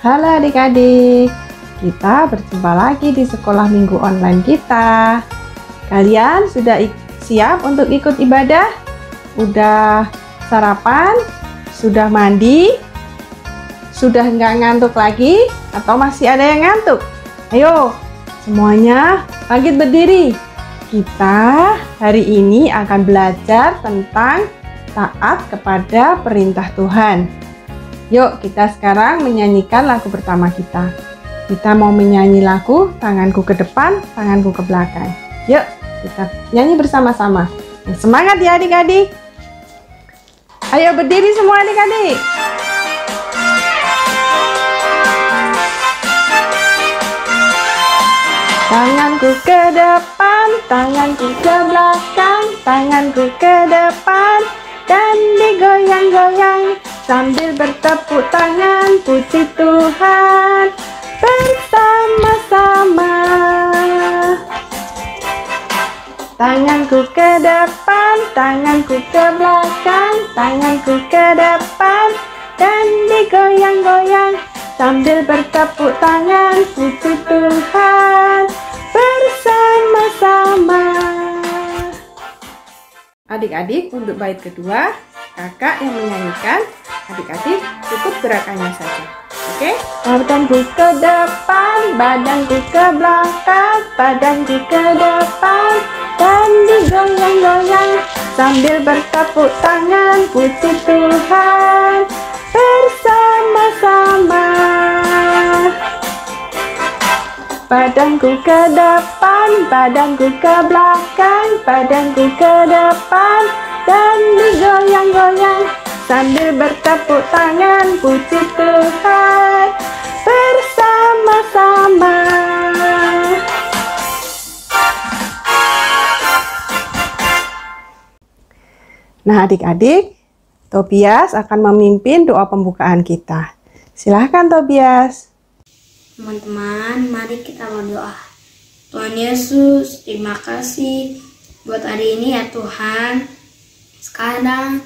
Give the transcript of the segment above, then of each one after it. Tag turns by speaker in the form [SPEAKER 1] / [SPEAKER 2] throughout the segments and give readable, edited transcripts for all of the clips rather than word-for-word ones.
[SPEAKER 1] Halo adik-adik, kita berjumpa lagi di sekolah minggu online kita. Kalian sudah siap untuk ikut ibadah? Udah sarapan? Sudah mandi? Sudah nggak ngantuk lagi? Atau masih ada yang ngantuk? Ayo, semuanya bangkit berdiri. Kita hari ini akan belajar tentang taat kepada perintah Tuhan. Yuk, kita sekarang menyanyikan lagu pertama kita. Kita mau menyanyi lagu tanganku ke depan, tanganku ke belakang. Yuk, kita nyanyi bersama-sama. Semangat ya adik-adik. Ayo berdiri semua adik-adik. Tanganku ke depan, tanganku ke belakang, tanganku ke depan, dan digoyang-goyang sambil bertepuk tangan puji Tuhan bersama-sama. Tanganku ke depan, tanganku ke belakang, tanganku ke depan, dan digoyang-goyang sambil bertepuk tangan puji Tuhan bersama-sama. Adik-adik, untuk bait kedua, kakak yang menyanyikan. Adik-adik, cukup gerakannya saja. Oke? Badanku ke depan, badanku ke belakang, badanku ke depan, dan digoyang-goyang sambil bertepuk tangan puji Tuhan bersama-sama. Badanku ke depan, badanku ke belakang, badanku ke depan, dan digoyang-goyang sambil bertepuk tangan puji Tuhan bersama-sama. Nah adik-adik, Tobias akan memimpin doa pembukaan kita. Silahkan Tobias.
[SPEAKER 2] Teman-teman, mari kita berdoa. Tuhan Yesus, terima kasih buat hari ini ya Tuhan. Sekarang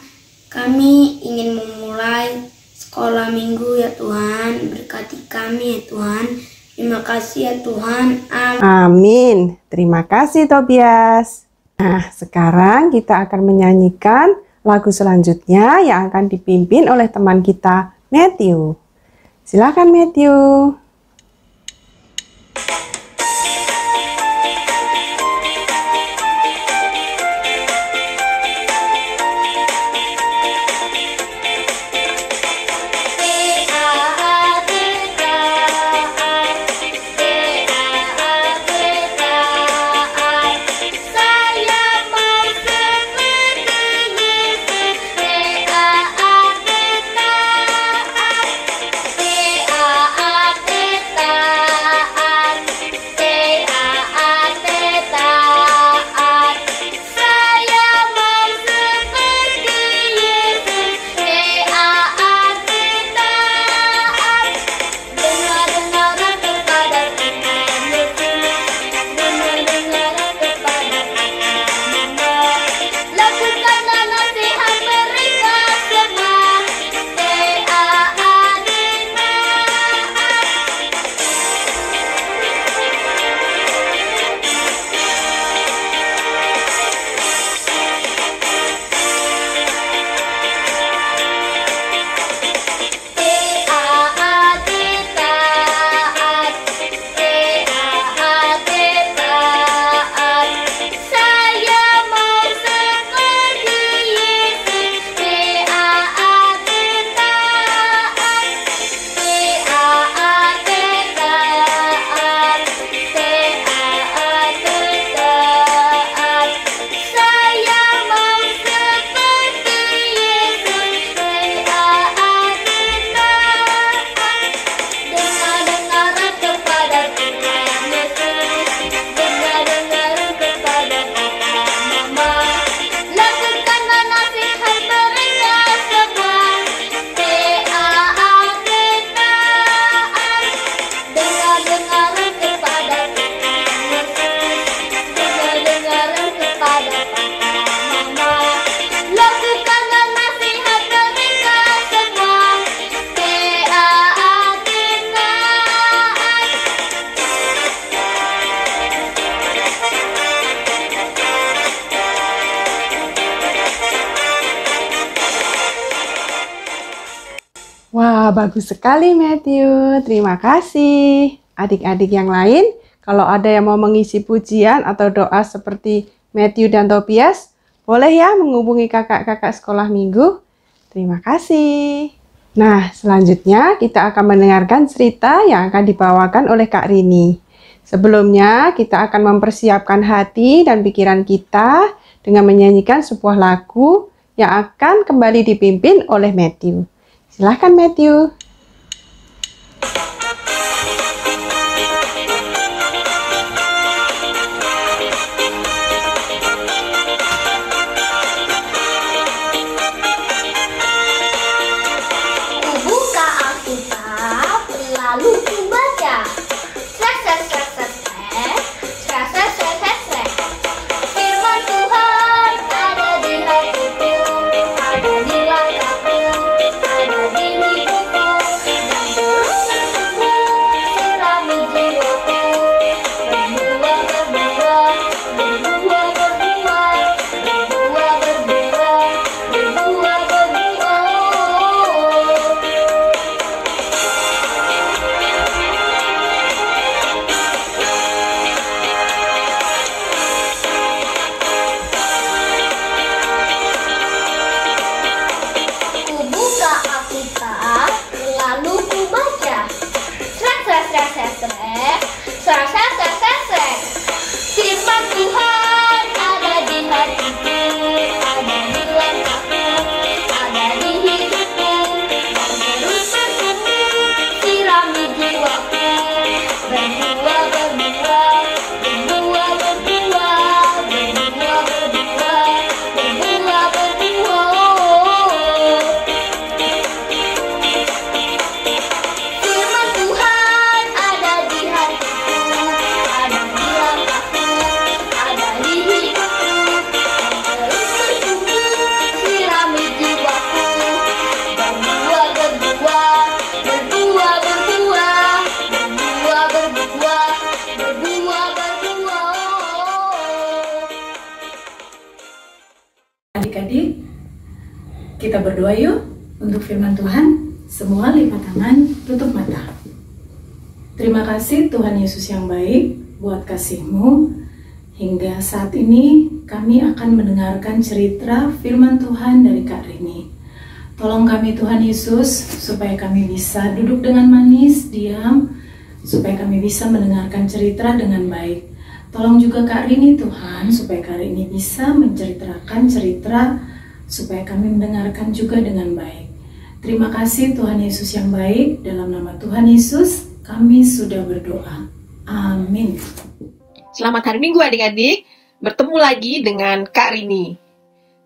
[SPEAKER 2] kami ingin memulai sekolah minggu ya Tuhan. Berkati kami ya Tuhan. Terima kasih ya Tuhan.
[SPEAKER 1] Amin. Terima kasih Tobias. Nah, sekarang kita akan menyanyikan lagu selanjutnya yang akan dipimpin oleh teman kita, Matthew. Silakan Matthew. Wah, bagus sekali Matthew. Terima kasih. Adik-adik yang lain, kalau ada yang mau mengisi pujian atau doa seperti Matthew dan Tobias, boleh ya menghubungi kakak-kakak sekolah minggu. Terima kasih. Nah, selanjutnya kita akan mendengarkan cerita yang akan dibawakan oleh Kak Rini. Sebelumnya, kita akan mempersiapkan hati dan pikiran kita dengan menyanyikan sebuah lagu yang akan kembali dipimpin oleh Matthew. Silahkan Matthew.
[SPEAKER 2] Kubuka Alkitab, lalu kubaca. Srek, srek, srek, srek, srek. Srek, srek, srek, srek, srek. Firman Tuhan ada di hatiku, ada di langkahku, ada di hidupku, dan terus bertumbuh, sirami jiwaku. Berbuah, berbuah, berbuah, berbuah, berbuah, berbuah, berbuah, berbuah. Kubuka Alkitab, lalu kubaca. Srek, srek, srek, srek, srek. Srek, srek, srek, srek, srek. Firman Tuhan ada di hatiku, ada di langkahku, ada di hidupku, dan terus bertumbuh, sirami jiwaku. Berbuah, berbuah, berbuah, berbuah, berbuah, berbuah, berbuah, berbuah. Firman Tuhan ada di hatiku, ada di langkahku, ada di hidupku, dan terus bertumbuh, sirami jiwaku. Berbuah, berbuah, berbuah, berbuah, berbuah, berbuah, berbuah, berbuah.
[SPEAKER 3] Adik-adik, kita berdoa yuk untuk firman Tuhan. Semua lipat tangan, tutup mata. Terima kasih Tuhan Yesus yang baik buat kasih-Mu. Hingga saat ini kami akan mendengarkan cerita firman Tuhan dari Kak Rini. Tolong kami Tuhan Yesus supaya kami bisa duduk dengan manis, diam, supaya kami bisa mendengarkan cerita dengan baik. Tolong juga Kak Rini Tuhan, supaya Kak Rini bisa menceritakan cerita, supaya kami mendengarkan juga dengan baik. Terima kasih Tuhan Yesus yang baik, dalam nama Tuhan Yesus kami sudah berdoa. Amin.
[SPEAKER 4] Selamat hari Minggu adik-adik, bertemu lagi dengan Kak Rini.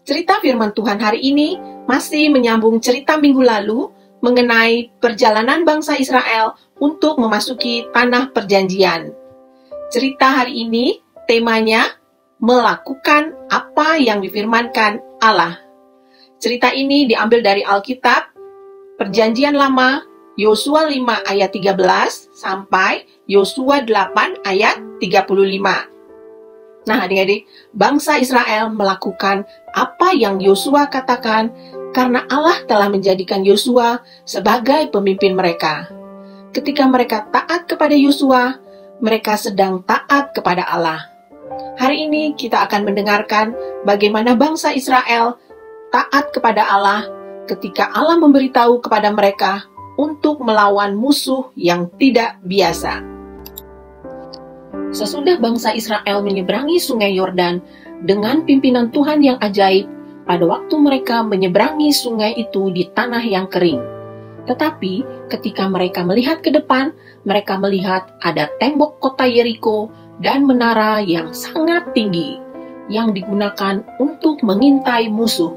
[SPEAKER 4] Cerita firman Tuhan hari ini masih menyambung cerita minggu lalu mengenai perjalanan bangsa Israel untuk memasuki tanah perjanjian. Cerita hari ini temanya melakukan apa yang difirmankan Allah. Cerita ini diambil dari Alkitab, Perjanjian Lama, Yosua 5 ayat 13 sampai Yosua 8 ayat 35. Nah adik-adik, bangsa Israel melakukan apa yang Yosua katakan karena Allah telah menjadikan Yosua sebagai pemimpin mereka. Ketika mereka taat kepada Yosua, mereka sedang taat kepada Allah. Hari ini kita akan mendengarkan bagaimana bangsa Israel taat kepada Allah ketika Allah memberitahu kepada mereka untuk melawan musuh yang tidak biasa. Sesudah bangsa Israel menyeberangi sungai Yordan dengan pimpinan Tuhan yang ajaib, pada waktu mereka menyeberangi sungai itu di tanah yang kering. Tetapi ketika mereka melihat ke depan, mereka melihat ada tembok kota Yeriko dan menara yang sangat tinggi yang digunakan untuk mengintai musuh.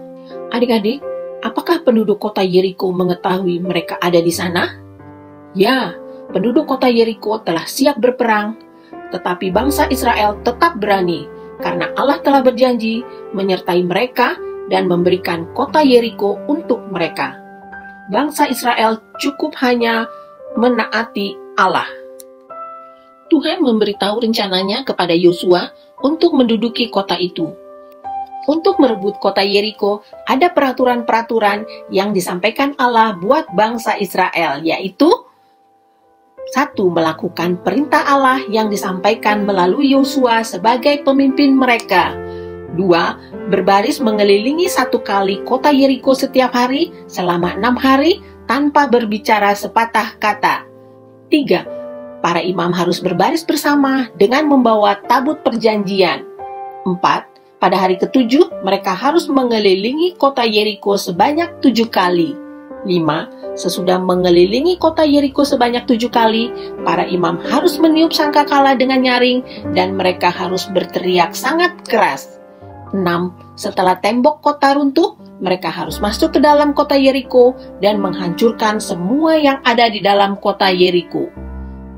[SPEAKER 4] Adik-adik, apakah penduduk kota Yeriko mengetahui mereka ada di sana? Ya, penduduk kota Yeriko telah siap berperang, tetapi bangsa Israel tetap berani karena Allah telah berjanji menyertai mereka dan memberikan kota Yeriko untuk mereka. Bangsa Israel cukup hanya menaati Allah. Tuhan memberitahu rencananya kepada Yosua untuk menduduki kota itu. untuk merebut kota Yeriko, ada peraturan-peraturan yang disampaikan Allah buat bangsa Israel, yaitu 1. Melakukan perintah Allah yang disampaikan melalui Yosua sebagai pemimpin mereka. 2. Berbaris mengelilingi 1 kali kota Yeriko setiap hari selama 6 hari tanpa berbicara sepatah kata. 3. Para imam harus berbaris bersama dengan membawa tabut perjanjian. 4. Pada hari ke-7, mereka harus mengelilingi kota Yeriko sebanyak 7 kali. 5. Sesudah mengelilingi kota Yeriko sebanyak 7 kali, para imam harus meniup sangkakala dengan nyaring dan mereka harus berteriak sangat keras. 6. Setelah tembok kota runtuh, mereka harus masuk ke dalam kota Yeriko dan menghancurkan semua yang ada di dalam kota Yeriko.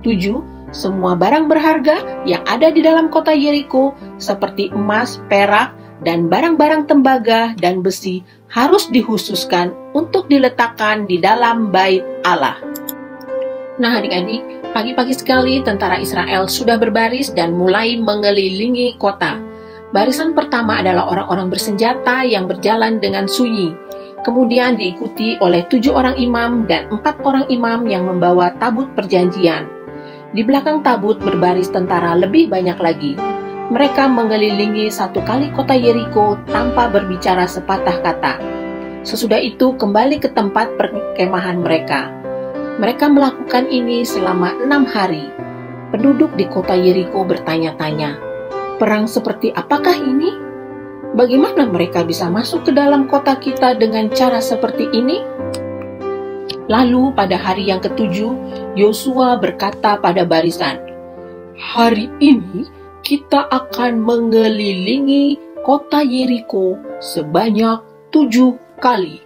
[SPEAKER 4] 7. Semua barang berharga yang ada di dalam kota Yeriko, seperti emas, perak, dan barang-barang tembaga dan besi harus dikhususkan untuk diletakkan di dalam bait Allah. Nah adik-adik, pagi-pagi sekali tentara Israel sudah berbaris dan mulai mengelilingi kota. Barisan pertama adalah orang-orang bersenjata yang berjalan dengan sunyi. Kemudian diikuti oleh 7 orang imam dan 4 orang imam yang membawa tabut perjanjian. Di belakang tabut berbaris tentara lebih banyak lagi. Mereka mengelilingi 1 kali kota Yeriko tanpa berbicara sepatah kata. Sesudah itu kembali ke tempat perkemahan mereka. Mereka melakukan ini selama 6 hari. Penduduk di kota Yeriko bertanya-tanya, perang seperti apakah ini? Bagaimana mereka bisa masuk ke dalam kota kita dengan cara seperti ini? Lalu pada hari yang ke-7, Yosua berkata pada barisan, "Hari ini kita akan mengelilingi kota Yeriko sebanyak 7 kali."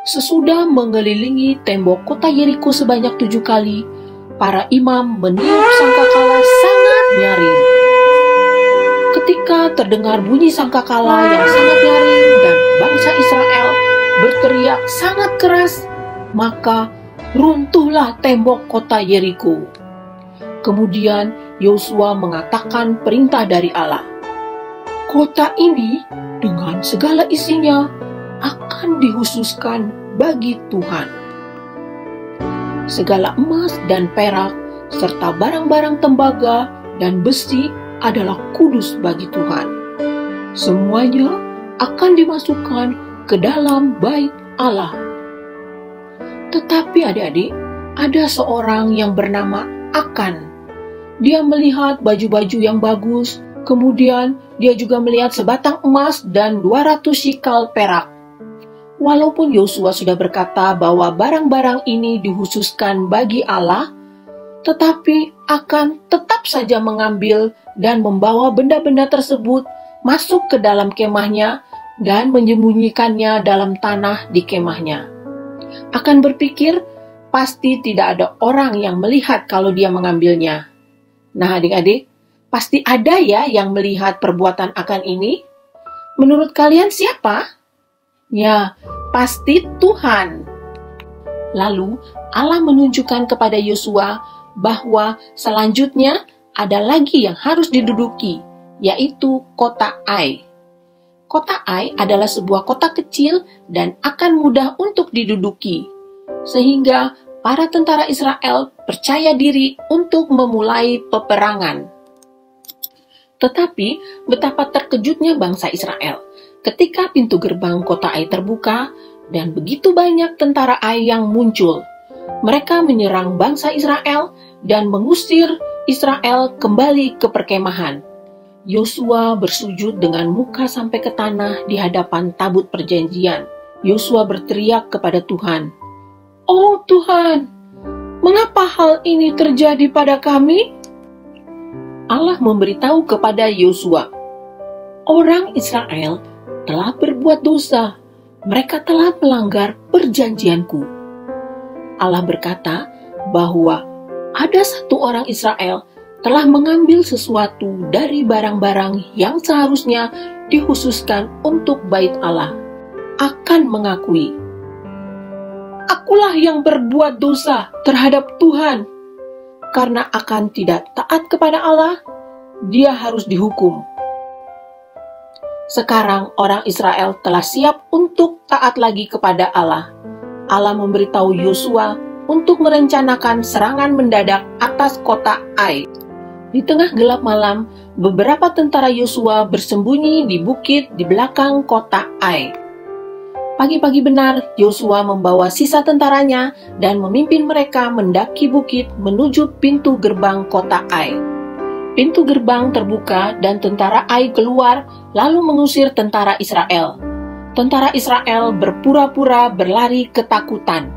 [SPEAKER 4] Sesudah mengelilingi tembok kota Yeriko sebanyak 7 kali, para imam meniup sangkakala sangat nyaring. Ketika terdengar bunyi sangkakala yang sangat nyaring dan bangsa Israel berteriak sangat keras, maka runtuhlah tembok kota Yeriko. Kemudian Yosua mengatakan perintah dari Allah. Kota ini dengan segala isinya akan dikhususkan bagi Tuhan. Segala emas dan perak serta barang-barang tembaga dan besi adalah kudus bagi Tuhan. Semuanya akan dimasukkan ke dalam bait Allah. Tetapi adik-adik, ada seorang yang bernama Akan. Dia melihat baju-baju yang bagus, kemudian dia juga melihat sebatang emas dan 200 shikal perak. Walaupun Yosua sudah berkata bahwa barang-barang ini dikhususkan bagi Allah, tetapi Akan tetap saja mengambil dan membawa benda-benda tersebut masuk ke dalam kemahnya dan menyembunyikannya dalam tanah di kemahnya. Akan berpikir, pasti tidak ada orang yang melihat kalau dia mengambilnya. Nah adik-adik, pasti ada ya yang melihat perbuatan Akan ini? Menurut kalian siapa? Ya, pasti Tuhan. Lalu Allah menunjukkan kepada Yosua bahwa selanjutnya ada lagi yang harus diduduki, yaitu kota Ai. Kota Ai adalah sebuah kota kecil dan akan mudah untuk diduduki, sehingga para tentara Israel percaya diri untuk memulai peperangan. Tetapi betapa terkejutnya bangsa Israel ketika pintu gerbang kota Ai terbuka dan begitu banyak tentara Ai yang muncul. Mereka menyerang bangsa Israel dan mengusir Israel kembali ke perkemahan. Yosua bersujud dengan muka sampai ke tanah di hadapan tabut perjanjian. Yosua berteriak kepada Tuhan, "Oh Tuhan, mengapa hal ini terjadi pada kami?" Allah memberitahu kepada Yosua, "Orang Israel telah berbuat dosa. Mereka telah melanggar perjanjianku." Allah berkata bahwa ada 1 orang Israel telah mengambil sesuatu dari barang-barang yang seharusnya dikhususkan untuk bait Allah. Akan mengakui, "Akulah yang berbuat dosa terhadap Tuhan." Karena Akan tidak taat kepada Allah, dia harus dihukum. Sekarang orang Israel telah siap untuk taat lagi kepada Allah. Allah memberitahu Yosua untuk merencanakan serangan mendadak atas kota Ai. Di tengah gelap malam, beberapa tentara Yosua bersembunyi di bukit di belakang kota Ai. Pagi-pagi benar, Yosua membawa sisa tentaranya dan memimpin mereka mendaki bukit menuju pintu gerbang kota Ai. Pintu gerbang terbuka dan tentara Ai keluar lalu mengusir tentara Israel. Tentara Israel berpura-pura berlari ketakutan.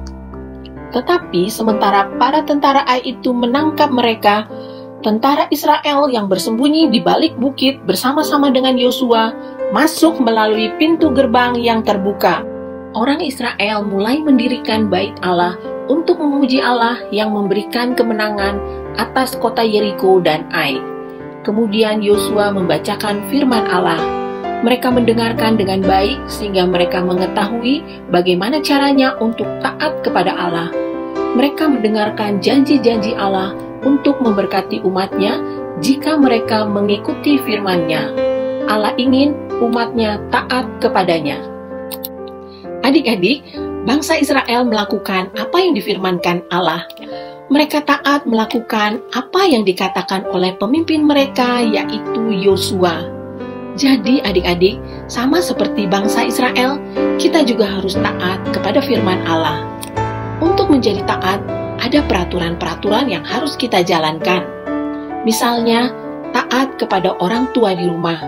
[SPEAKER 4] Tetapi sementara para tentara Ai itu menangkap mereka, tentara Israel yang bersembunyi di balik bukit bersama-sama dengan Yosua masuk melalui pintu gerbang yang terbuka. Orang Israel mulai mendirikan bait Allah untuk memuji Allah yang memberikan kemenangan atas kota Yeriko dan Ai. Kemudian Yosua membacakan firman Allah. Mereka mendengarkan dengan baik sehingga mereka mengetahui bagaimana caranya untuk taat kepada Allah. Mereka mendengarkan janji-janji Allah untuk memberkati umatnya jika mereka mengikuti firman-Nya. Allah ingin umatnya taat kepadanya. Adik-adik, bangsa Israel melakukan apa yang difirmankan Allah. Mereka taat melakukan apa yang dikatakan oleh pemimpin mereka, yaitu Yosua. Jadi adik-adik, sama seperti bangsa Israel, kita juga harus taat kepada firman Allah. Untuk menjadi taat, ada peraturan-peraturan yang harus kita jalankan. Misalnya, taat kepada orang tua di rumah.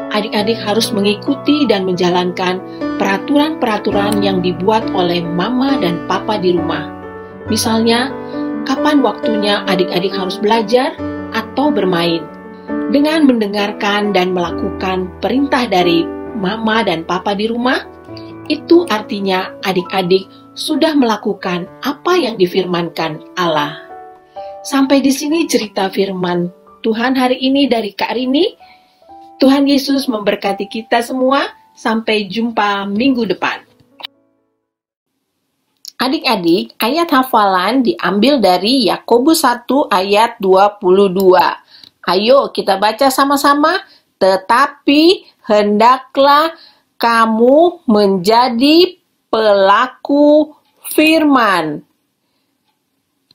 [SPEAKER 4] Adik-adik harus mengikuti dan menjalankan peraturan-peraturan yang dibuat oleh mama dan papa di rumah. Misalnya, kapan waktunya adik-adik harus belajar atau bermain. Dengan mendengarkan dan melakukan perintah dari mama dan papa di rumah, itu artinya adik-adik sudah melakukan apa yang difirmankan Allah. Sampai di sini cerita firman Tuhan hari ini dari Kak Rini. Tuhan Yesus memberkati kita semua. Sampai jumpa minggu depan. Adik-adik, ayat hafalan diambil dari Yakobus 1 ayat 22. Ayo kita baca sama-sama. Tetapi hendaklah kamu menjadi pelaku firman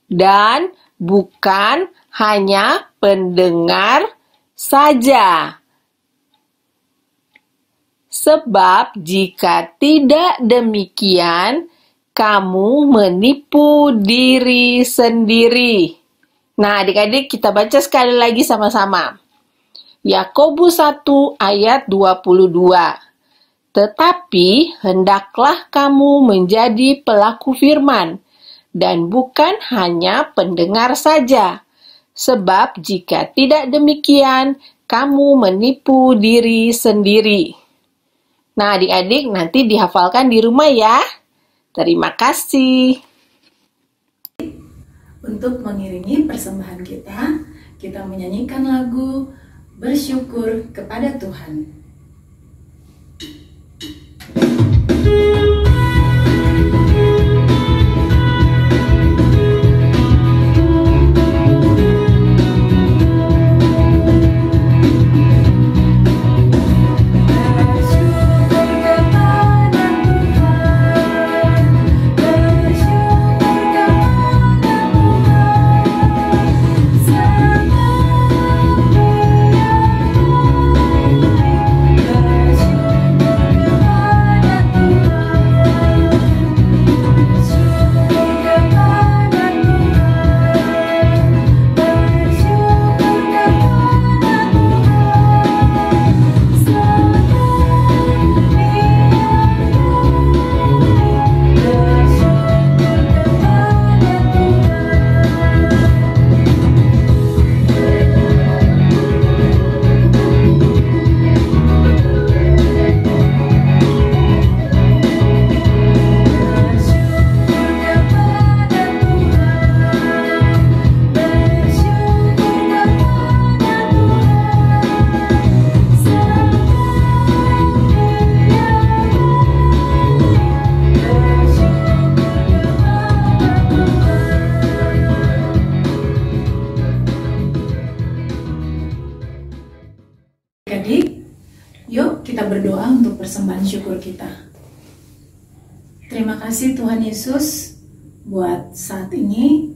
[SPEAKER 4] dan bukan hanya pendengar saja. Sebab jika tidak demikian, kamu menipu diri sendiri. Nah, adik-adik kita baca sekali lagi sama-sama. Yakobus 1 ayat 22. Tetapi hendaklah kamu menjadi pelaku firman, dan bukan hanya pendengar saja. Sebab jika tidak demikian, kamu menipu diri sendiri. Nah, adik-adik nanti dihafalkan di rumah ya. Terima kasih.
[SPEAKER 3] Untuk mengiringi persembahan kita menyanyikan lagu Bersyukur kepada Tuhan. kita berdoa untuk persembahan syukur kita. Terima kasih Tuhan Yesus, buat saat ini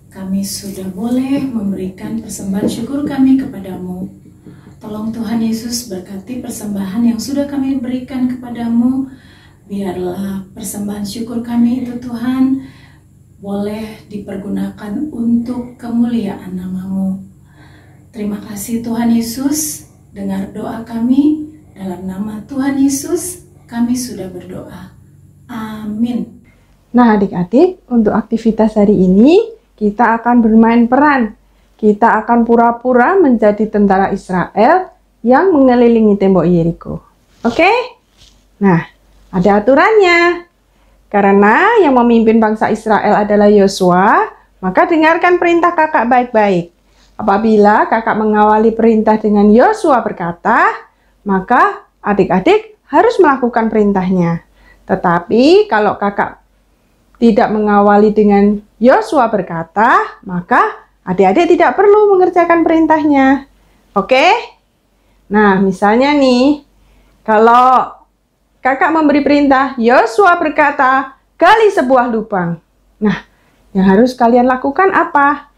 [SPEAKER 3] kami sudah boleh memberikan persembahan syukur kami kepadamu. Tolong Tuhan Yesus berkati persembahan yang sudah kami berikan kepadamu. Biarlah persembahan syukur kami itu Tuhan boleh dipergunakan untuk kemuliaan nama-Mu. Terima kasih Tuhan Yesus, dengar doa kami. Dalam nama Tuhan Yesus kami sudah berdoa. Amin.
[SPEAKER 1] Nah adik-adik, untuk aktivitas hari ini kita akan bermain peran. Kita akan pura-pura menjadi tentara Israel yang mengelilingi tembok Yeriko. Oke? Nah, ada aturannya. Karena yang memimpin bangsa Israel adalah Yosua, maka dengarkan perintah kakak baik-baik. Apabila kakak mengawali perintah dengan Yosua berkata, maka adik-adik harus melakukan perintahnya. Tetapi kalau kakak tidak mengawali dengan Yosua berkata, maka adik-adik tidak perlu mengerjakan perintahnya. Oke? Nah, misalnya nih, kalau kakak memberi perintah, Yosua berkata, gali sebuah lubang. Nah, yang harus kalian lakukan apa?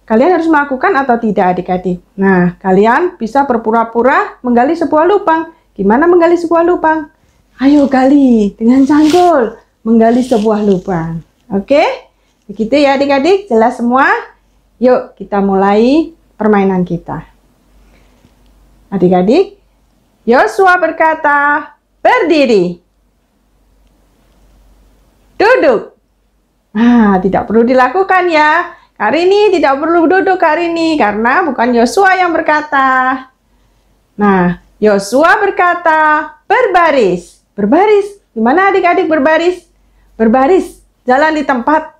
[SPEAKER 1] Kalian harus melakukan atau tidak adik-adik? Nah, kalian bisa berpura-pura menggali sebuah lubang. Gimana menggali sebuah lubang? Ayo gali dengan canggul, menggali sebuah lubang. Oke? Begitu ya adik-adik, jelas semua? Yuk kita mulai permainan kita. Adik-adik, Yosua berkata, berdiri. Duduk. Nah, tidak perlu dilakukan ya. Hari ini tidak perlu duduk hari ini karena bukan Yosua yang berkata. Nah, Yosua berkata, berbaris. Berbaris. Gimana adik-adik berbaris? Berbaris. Jalan di tempat.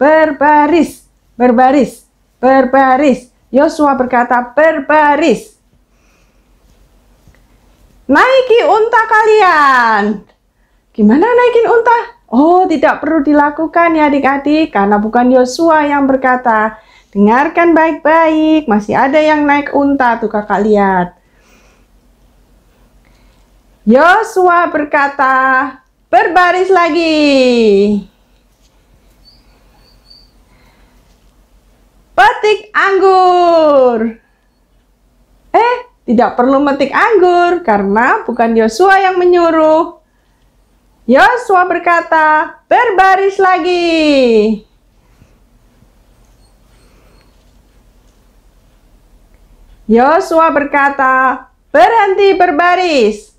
[SPEAKER 1] Berbaris. Berbaris. Berbaris. Yosua berkata, berbaris. Naiki unta kalian. Gimana naikin unta? Oh, tidak perlu dilakukan ya adik-adik, karena bukan Yosua yang berkata. Dengarkan baik-baik, masih ada yang naik unta tuh kakak lihat. Yosua berkata, berbaris lagi. Petik anggur. Tidak perlu metik anggur karena bukan Yosua yang menyuruh. Yosua berkata, berbaris lagi. Yosua berkata, berhenti berbaris.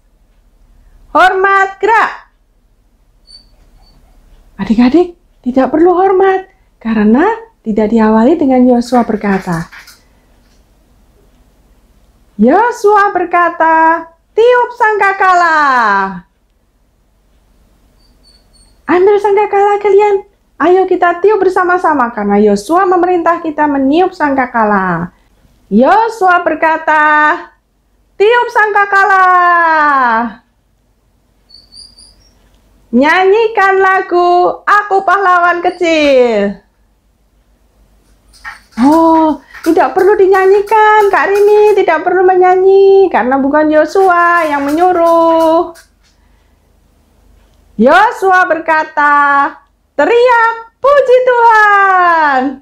[SPEAKER 1] Hormat gerak. Adik-adik, tidak perlu hormat karena tidak diawali dengan Yosua berkata. Yosua berkata, tiup sangkakala. Ambil sangkakala kalian. Ayo kita tiup bersama-sama karena Yosua memerintah kita meniup sangkakala. Yosua berkata, tiup sangkakala. Nyanyikan lagu Aku Pahlawan Kecil. Oh, tidak perlu dinyanyikan, Kak Rini tidak perlu menyanyi karena bukan Yosua yang menyuruh. Yosua berkata, teriak puji Tuhan.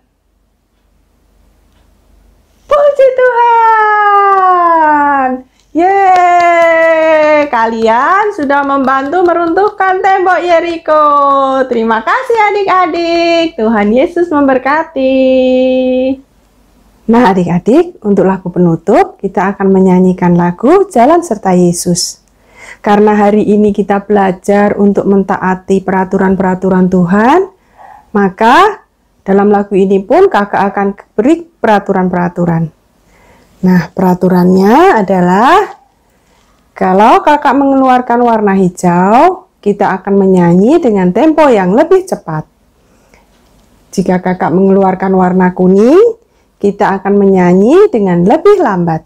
[SPEAKER 1] Puji Tuhan. Yeay, kalian sudah membantu meruntuhkan tembok Yeriko. Terima kasih adik-adik. Tuhan Yesus memberkati. Nah adik-adik, untuk lagu penutup kita akan menyanyikan lagu Jalan Serta Yesus. Karena hari ini kita belajar untuk mentaati peraturan-peraturan Tuhan, maka dalam lagu ini pun kakak akan beri peraturan-peraturan. Nah, peraturannya adalah kalau kakak mengeluarkan warna hijau, kita akan menyanyi dengan tempo yang lebih cepat. Jika kakak mengeluarkan warna kuning, kita akan menyanyi dengan lebih lambat.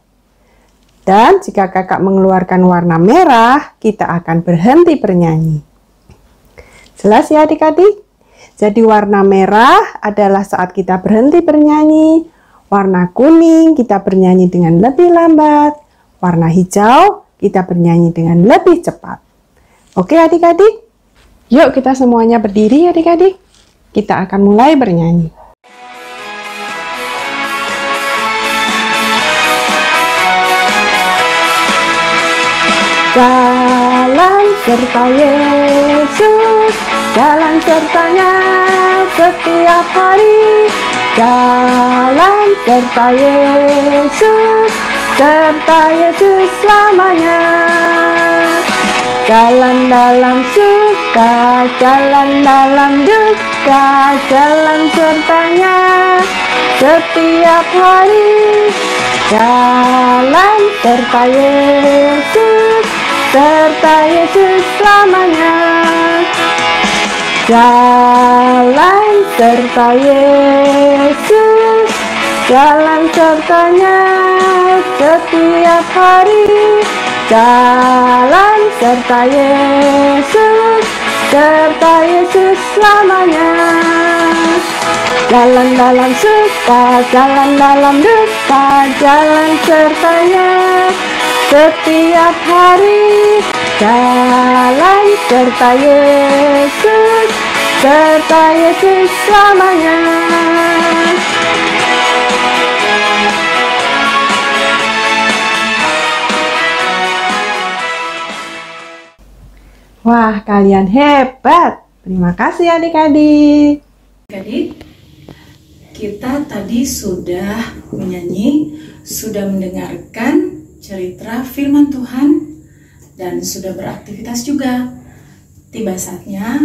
[SPEAKER 1] Dan jika kakak mengeluarkan warna merah, kita akan berhenti bernyanyi. Jelas ya adik-adik? Jadi warna merah adalah saat kita berhenti bernyanyi. Warna kuning kita bernyanyi dengan lebih lambat. Warna hijau kita bernyanyi dengan lebih cepat. Oke adik-adik? Yuk kita semuanya berdiri adik-adik. Kita akan mulai bernyanyi. Jalan serta Yesus, jalan sertanya setiap hari. Jalan serta Yesus, serta Yesus selamanya. Jalan dalam suka, jalan dalam duka, jalan sertanya setiap hari. Jalan serta Yesus, serta Yesus selamanya. Jalan serta Yesus, jalan sertanya setiap hari. Jalan serta Yesus, serta Yesus selamanya. Jalan dalam suka, jalan dalam duka, jalan sertanya setiap hari. Jalan serta Yesus, serta Yesus selamanya. Wah, kalian hebat. Terima kasih adik-adik.
[SPEAKER 3] Adik, kita tadi sudah menyanyi, sudah mendengarkan cerita firman Tuhan, dan sudah beraktivitas juga. Tiba saatnya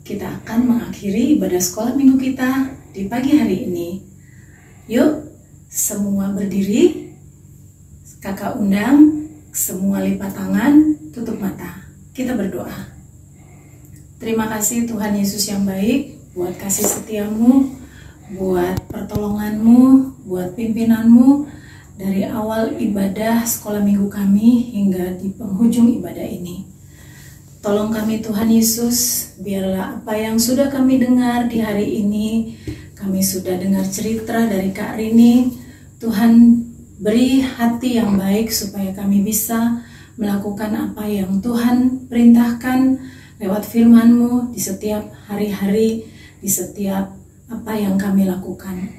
[SPEAKER 3] kita akan mengakhiri ibadah sekolah minggu kita di pagi hari ini. Yuk, semua berdiri. Kakak undang semua lipat tangan, tutup mata. Kita berdoa. Terima kasih Tuhan Yesus yang baik, buat kasih setiamu, buat pertolonganmu, buat pimpinanmu dari awal ibadah sekolah minggu kami hingga di penghujung ibadah ini. Tolong kami Tuhan Yesus, biarlah apa yang sudah kami dengar di hari ini, kami sudah dengar cerita dari Kak Rini, Tuhan beri hati yang baik supaya kami bisa melakukan apa yang Tuhan perintahkan lewat firman-Mu di setiap hari-hari, di setiap apa yang kami lakukan.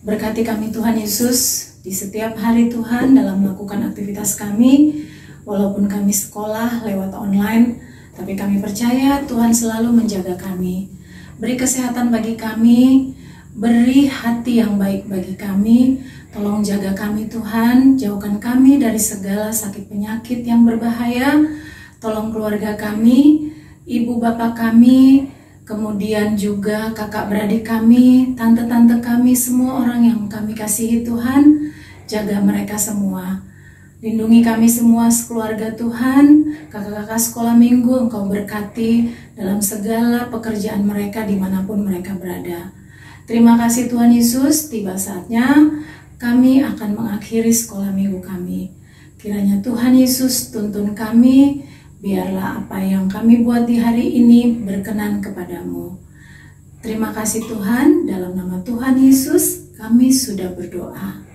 [SPEAKER 3] Berkati kami Tuhan Yesus di setiap hari Tuhan dalam melakukan aktivitas kami, walaupun kami sekolah lewat online, tapi kami percaya Tuhan selalu menjaga kami. Beri kesehatan bagi kami, beri hati yang baik bagi kami. Tolong jaga kami Tuhan, jauhkan kami dari segala sakit penyakit yang berbahaya. Tolong keluarga kami, ibu bapak kami, kemudian juga kakak beradik kami, tante-tante kami, semua orang yang kami kasihi Tuhan, jaga mereka semua. Lindungi kami semua sekeluarga Tuhan, kakak-kakak sekolah minggu Engkau berkati dalam segala pekerjaan mereka dimanapun mereka berada. Terima kasih Tuhan Yesus, tiba saatnya kami akan mengakhiri sekolah minggu kami. Kiranya Tuhan Yesus tuntun kami, biarlah apa yang kami buat di hari ini berkenan kepadamu. Terima kasih Tuhan, dalam nama Tuhan Yesus kami sudah berdoa.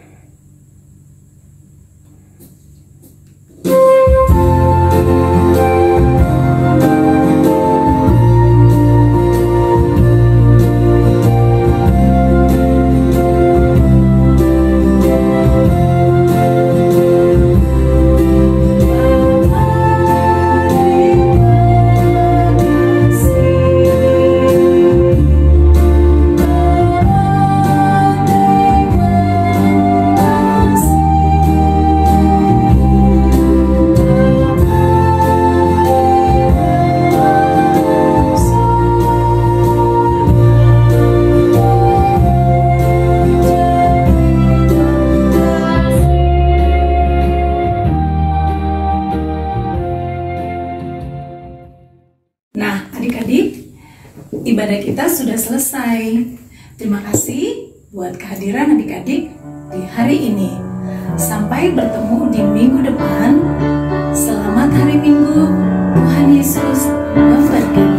[SPEAKER 3] Nah, adik-adik, ibadah kita sudah selesai. Terima kasih buat kehadiran adik-adik di hari ini. Sampai bertemu di minggu depan. Selamat hari Minggu. Tuhan Yesus memberkati.